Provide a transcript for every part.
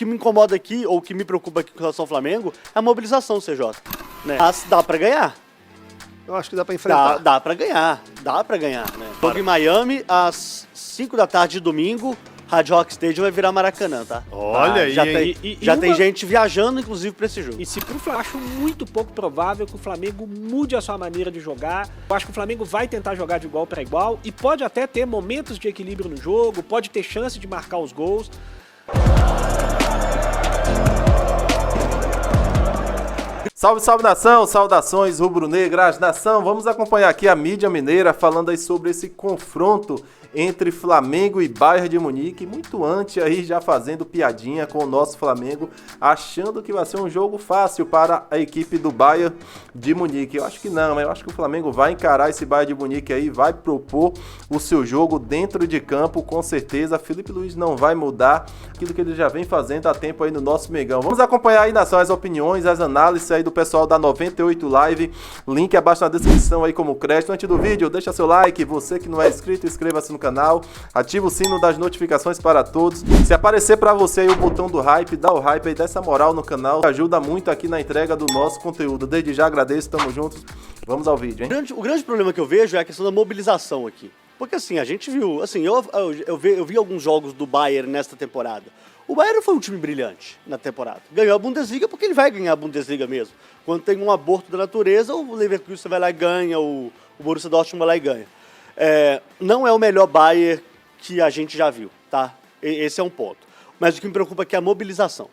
que me incomoda aqui, ou que me preocupa aqui com relação ao Flamengo, é a mobilização, CJ. Né? Mas dá pra ganhar. Eu acho que dá pra enfrentar. Dá pra ganhar, né? Jogo em Miami, às 5 da tarde de domingo, Hard Rock Stadium vai virar Maracanã, tá? Olha aí, já tem gente viajando, inclusive, pra esse jogo. E se pro Flamengo, acho muito pouco provável que o Flamengo mude a sua maneira de jogar. Eu acho que o Flamengo vai tentar jogar de igual para igual e pode até ter momentos de equilíbrio no jogo, pode ter chance de marcar os gols. Salve, salve nação, saudações rubro-negras, nação. Vamos acompanhar aqui a mídia mineira falando aí sobre esse confronto entre Flamengo e Bayern de Munique, muito antes aí já fazendo piadinha com o nosso Flamengo, achando que vai ser um jogo fácil para a equipe do Bayern de Munique. Eu acho que não, eu acho que o Flamengo vai encarar esse Bayern de Munique aí, vai propor o seu jogo dentro de campo, com certeza. Felipe Luiz não vai mudar aquilo que ele já vem fazendo há tempo aí no nosso Mengão. Vamos acompanhar aí, nação, as opiniões, as análises aí do pessoal da 98 Live, link abaixo na descrição aí como crédito. Antes do vídeo, deixa seu like, você que não é inscrito, inscreva-se no canal, ativa o sino das notificações para todos. Se aparecer para você aí o botão do hype, dá o hype aí, dá essa moral no canal, ajuda muito aqui na entrega do nosso conteúdo. Desde já agradeço, tamo juntos, vamos ao vídeo, hein? O grande problema que eu vejo é a questão da mobilização aqui. Porque assim, a gente viu, assim, eu vi alguns jogos do Bayern nesta temporada. O Bayern foi um time brilhante na temporada. Ganhou a Bundesliga porque ele vai ganhar a Bundesliga mesmo. Quando tem um aborto da natureza, o Leverkusen vai lá e ganha, o Borussia Dortmund vai lá e ganha. Não é o melhor Bayern que a gente já viu, tá? Esse é um ponto. Mas o que me preocupa aqui é a mobilização.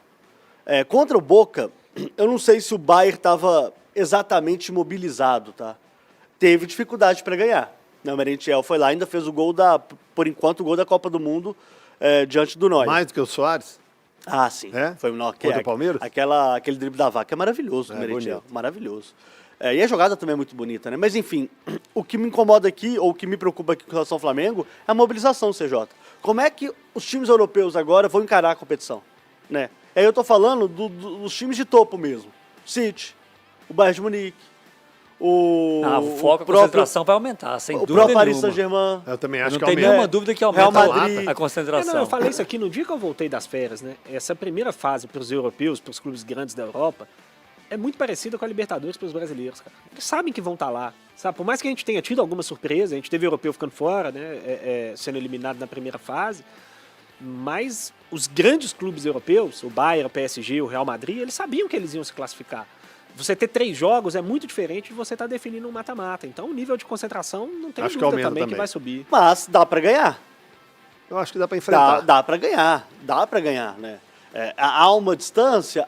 Contra o Boca, eu não sei se o Bayern estava exatamente mobilizado, tá? Teve dificuldade para ganhar. O Merentiel foi lá e ainda fez o gol por enquanto, o gol da Copa do Mundo diante do Neuer. Mais do que o Soares? Ah, sim. Foi contra o Palmeiras? Aquele drible da vaca é maravilhoso, do Merentiel. Maravilhoso. E a jogada também é muito bonita, né? Mas enfim, o que me incomoda aqui, ou o que me preocupa aqui com relação ao Flamengo, é a mobilização, CJ. Como é que os times europeus agora vão encarar a competição? Né? Aí eu tô falando dos times de topo mesmo. City, o Bayern de Munique, o foco, a concentração vai aumentar, sem dúvida nenhuma. O próprio Paris Saint-Germain. Eu também acho que não tem nenhuma dúvida que aumenta Real Madrid. a concentração. Eu falei isso aqui no dia que eu voltei das férias, né? Essa primeira fase para os europeus, para os clubes grandes da Europa, é muito parecida com a Libertadores para os brasileiros, cara. Eles sabem que vão estar lá, sabe? Por mais que a gente tenha tido alguma surpresa, a gente teve o europeu ficando fora, né? Sendo eliminado na primeira fase, mas os grandes clubes europeus, o Bayern, o PSG, o Real Madrid, eles sabiam que eles iam se classificar. Você ter 3 jogos é muito diferente de você estar definindo um mata-mata. Então o nível de concentração não tem dúvida também que vai subir. Mas dá pra ganhar. Eu acho que dá pra enfrentar. Dá pra ganhar, né? Há uma distância.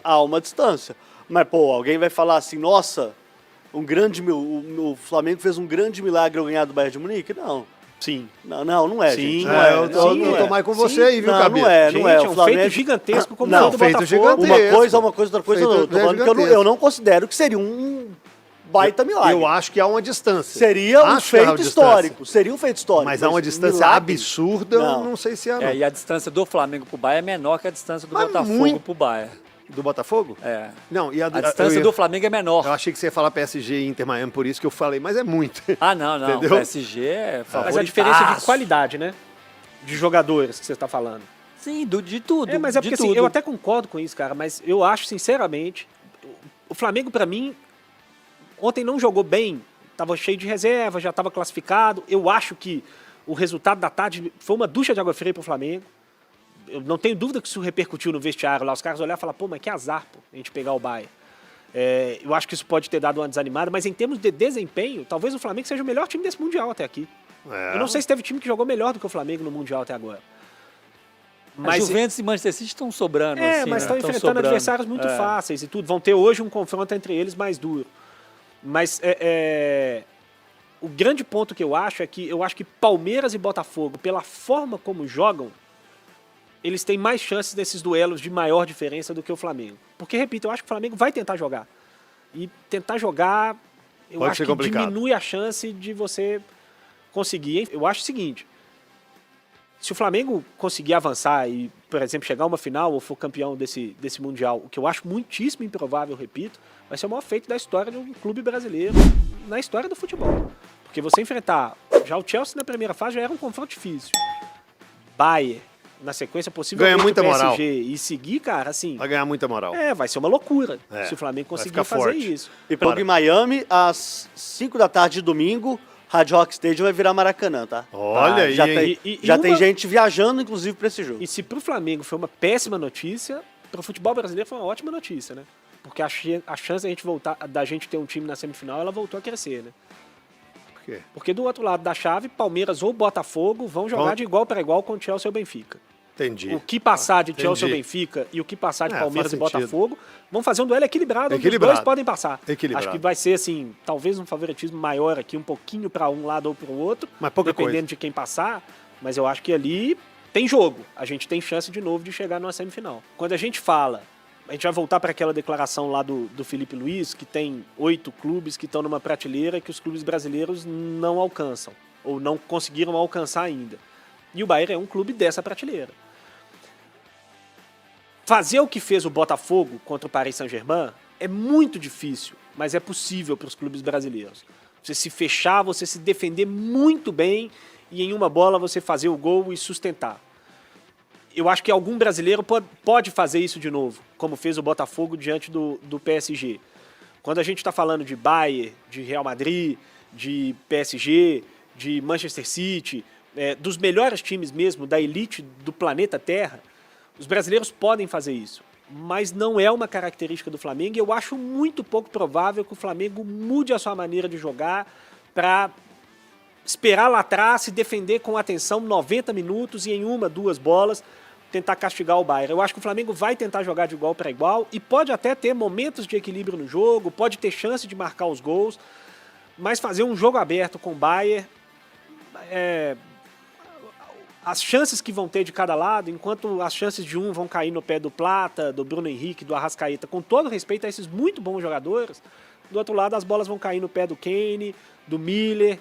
Mas, pô, alguém vai falar assim, nossa, o Flamengo fez um grande milagre ao ganhar do Bayern de Munique? Não. Sim. Não é, sim, gente. Eu tô mais com você aí, viu, Cabelo? Não é. O Flamengo... feito gigantesco como não, o do Botafogo. Uma coisa, outra coisa. Eu tô falando que eu não considero que seria um baita milagre. Eu acho que há uma distância. Seria um feito histórico. Mas há uma distância absurda, eu não sei se há. E a distância do Flamengo pro Bayern é menor que a distância do Botafogo pro Bayern. Do Botafogo? Não, e a distância do Flamengo é menor. Eu achei que você ia falar PSG e Inter Miami, por isso que eu falei, mas é muito. Não. Entendeu? PSG é favoritaço. Mas a diferença de qualidade, né? De jogadores que você está falando. Sim, de tudo. Mas é porque assim, eu até concordo com isso, cara, mas eu acho, sinceramente, o Flamengo, pra mim, ontem não jogou bem, tava cheio de reserva, já tava classificado. Eu acho que o resultado da tarde foi uma ducha de água fria pro Flamengo. Eu não tenho dúvida que isso repercutiu no vestiário lá. Os caras olharam e falaram, pô, mas que azar, pô, a gente pegar o Bayern. Eu acho que isso pode ter dado uma desanimada, mas em termos de desempenho, talvez o Flamengo seja o melhor time desse Mundial até aqui. Eu não sei se teve time que jogou melhor do que o Flamengo no Mundial até agora. Mas Juventus e Manchester City estão sobrando. Mas estão enfrentando adversários muito fáceis e tudo. Vão ter hoje um confronto entre eles mais duro. Mas o grande ponto que eu acho é que Palmeiras e Botafogo, pela forma como jogam, eles têm mais chances desses duelos de maior diferença do que o Flamengo. Porque, repito, eu acho que o Flamengo vai tentar jogar. E tentar jogar, eu acho que diminui a chance de você conseguir. Eu acho o seguinte, se o Flamengo conseguir avançar e, por exemplo, chegar a uma final ou for campeão desse Mundial, o que eu acho muitíssimo improvável, repito, vai ser o maior feito da história de um clube brasileiro, na história do futebol. Porque você enfrentar, já o Chelsea na primeira fase já era um confronto difícil. Bayern, na sequência possivelmente Ganha muita o PSG moral. e seguir, cara, assim, Vai ganhar muita moral. vai ser uma loucura É, se o Flamengo vai conseguir ficar fazer forte. isso. E pro jogo em Miami, às 5 da tarde de domingo, Hard Rock Stadium vai virar Maracanã, tá? Olha aí, Já hein? tem, E já uma- tem gente viajando, inclusive, pra esse jogo. E se pro Flamengo foi uma péssima notícia, pro futebol brasileiro foi uma ótima notícia, né? Porque a chance da gente ter um time na semifinal, ela voltou a crescer, né? Por quê? Porque do outro lado da chave, Palmeiras ou Botafogo vão jogar de igual para igual com o Chelsea ou Benfica. Entendi. O que passar de Entendi. Chelsea ou Benfica e o que passar de Palmeiras e faz sentido. Botafogo vão fazer um duelo equilibrado, onde os Equilibrado. dois podem passar. Equilibrado. Acho que vai ser, assim, talvez um favoritismo maior aqui, um pouquinho para um lado ou para o outro, Mas pouca dependendo coisa. de quem passar, mas eu acho que ali tem jogo. A gente tem chance de novo de chegar numa semifinal. Quando a gente fala, a gente vai voltar para aquela declaração lá do Felipe Luiz, que tem 8 clubes que estão numa prateleira que os clubes brasileiros não alcançam, ou não conseguiram alcançar ainda. E o Bayern é um clube dessa prateleira. Fazer o que fez o Botafogo contra o Paris Saint-Germain é muito difícil, mas é possível para os clubes brasileiros. Você se fechar, você se defender muito bem e em uma bola você fazer o gol e sustentar. Eu acho que algum brasileiro pode fazer isso de novo, como fez o Botafogo diante do PSG. Quando a gente está falando de Bayern, de Real Madrid, de PSG, de Manchester City, dos melhores times mesmo, da elite do planeta Terra, os brasileiros podem fazer isso, mas não é uma característica do Flamengo e eu acho muito pouco provável que o Flamengo mude a sua maneira de jogar para esperar lá atrás, se defender com atenção 90 minutos e em 1, 2 bolas tentar castigar o Bayern. Eu acho que o Flamengo vai tentar jogar de igual para igual e pode até ter momentos de equilíbrio no jogo, pode ter chance de marcar os gols, mas fazer um jogo aberto com o Bayern, as chances que vão ter de cada lado, enquanto as chances de um vão cair no pé do Plata, do Bruno Henrique, do Arrascaeta, com todo respeito a esses muito bons jogadores, do outro lado as bolas vão cair no pé do Kane, do Miller,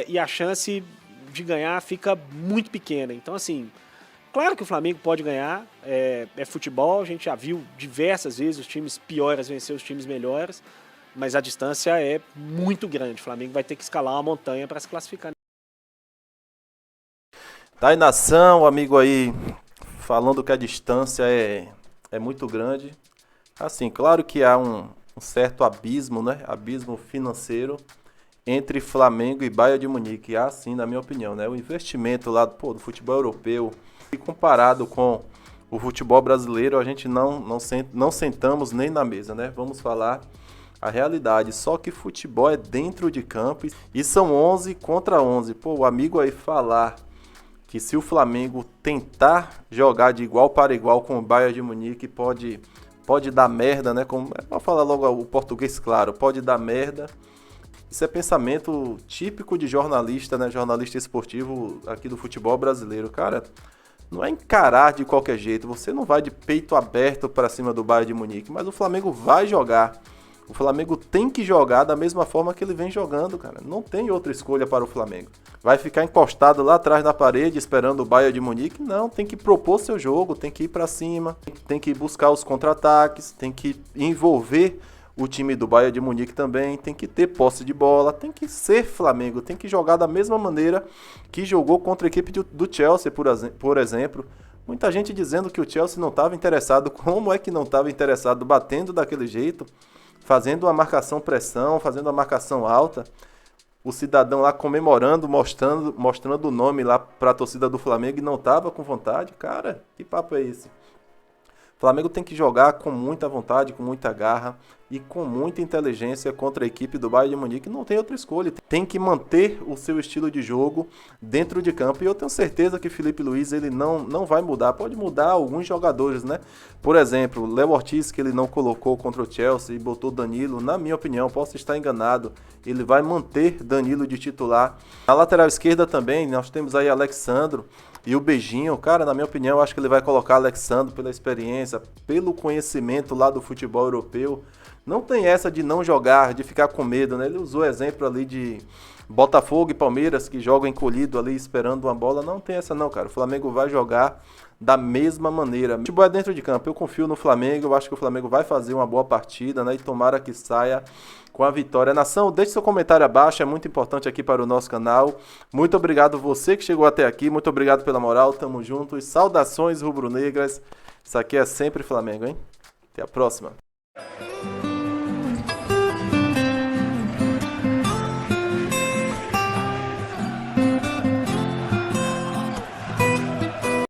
e a chance de ganhar fica muito pequena. Então, assim, claro que o Flamengo pode ganhar, é futebol, a gente já viu diversas vezes os times piores vencer os times melhores, mas a distância é muito grande. O Flamengo vai ter que escalar uma montanha para se classificar. Tá aí, nação, amigo aí, falando que a distância é muito grande. Assim, claro que há um certo abismo, né? Abismo financeiro entre Flamengo e Bayern de Munique. Há sim, na minha opinião, né? O investimento lá do futebol europeu, e comparado com o futebol brasileiro, a gente não sentamos nem na mesa, né? Vamos falar a realidade. Só que futebol é dentro de campo e são 11 contra 11. Pô, o amigo aí falar que se o Flamengo tentar jogar de igual para igual com o Bayern de Munique, pode dar merda, né? Vou falar logo o português claro, pode dar merda. Isso é pensamento típico de jornalista, né? Jornalista esportivo aqui do futebol brasileiro. Cara, não é encarar de qualquer jeito. Você não vai de peito aberto para cima do Bayern de Munique, mas o Flamengo vai jogar. O Flamengo tem que jogar da mesma forma que ele vem jogando, cara. Não tem outra escolha para o Flamengo. Vai ficar encostado lá atrás na parede esperando o Bayern de Munique? Não, tem que propor seu jogo, tem que ir para cima, tem que buscar os contra-ataques, tem que envolver o time do Bayern de Munique também, tem que ter posse de bola, tem que ser Flamengo, tem que jogar da mesma maneira que jogou contra a equipe do Chelsea, por exemplo. Muita gente dizendo que o Chelsea não estava interessado. Como é que não estava interessado? Batendo daquele jeito, fazendo uma marcação-pressão, fazendo uma marcação alta. O cidadão lá comemorando, mostrando o nome lá para a torcida do Flamengo e não estava com vontade. Cara, que papo é esse? O Flamengo tem que jogar com muita vontade, com muita garra e com muita inteligência contra a equipe do Bayern de Munique. Não tem outra escolha. Tem que manter o seu estilo de jogo dentro de campo. E eu tenho certeza que Felipe Luiz ele não vai mudar. Pode mudar alguns jogadores, né? Por exemplo, Léo Ortiz, que ele não colocou contra o Chelsea e botou Danilo. Na minha opinião, posso estar enganado, ele vai manter Danilo de titular. Na lateral esquerda também, nós temos aí Alexandro e o Beijinho. Cara, na minha opinião, eu acho que ele vai colocar Alexandro pela experiência, pelo conhecimento lá do futebol europeu. Não tem essa de não jogar, de ficar com medo, né? Ele usou o exemplo ali Botafogo e Palmeiras que jogam encolhido ali esperando uma bola, não tem essa não, cara. O Flamengo vai jogar da mesma maneira. Futebol é dentro de campo, eu confio no Flamengo, eu acho que o Flamengo vai fazer uma boa partida, né? E tomara que saia com a vitória. Nação, deixe seu comentário abaixo, é muito importante aqui para o nosso canal. Muito obrigado você que chegou até aqui, muito obrigado pela moral, tamo junto e saudações rubro-negras. Isso aqui é sempre Flamengo, hein? Até a próxima.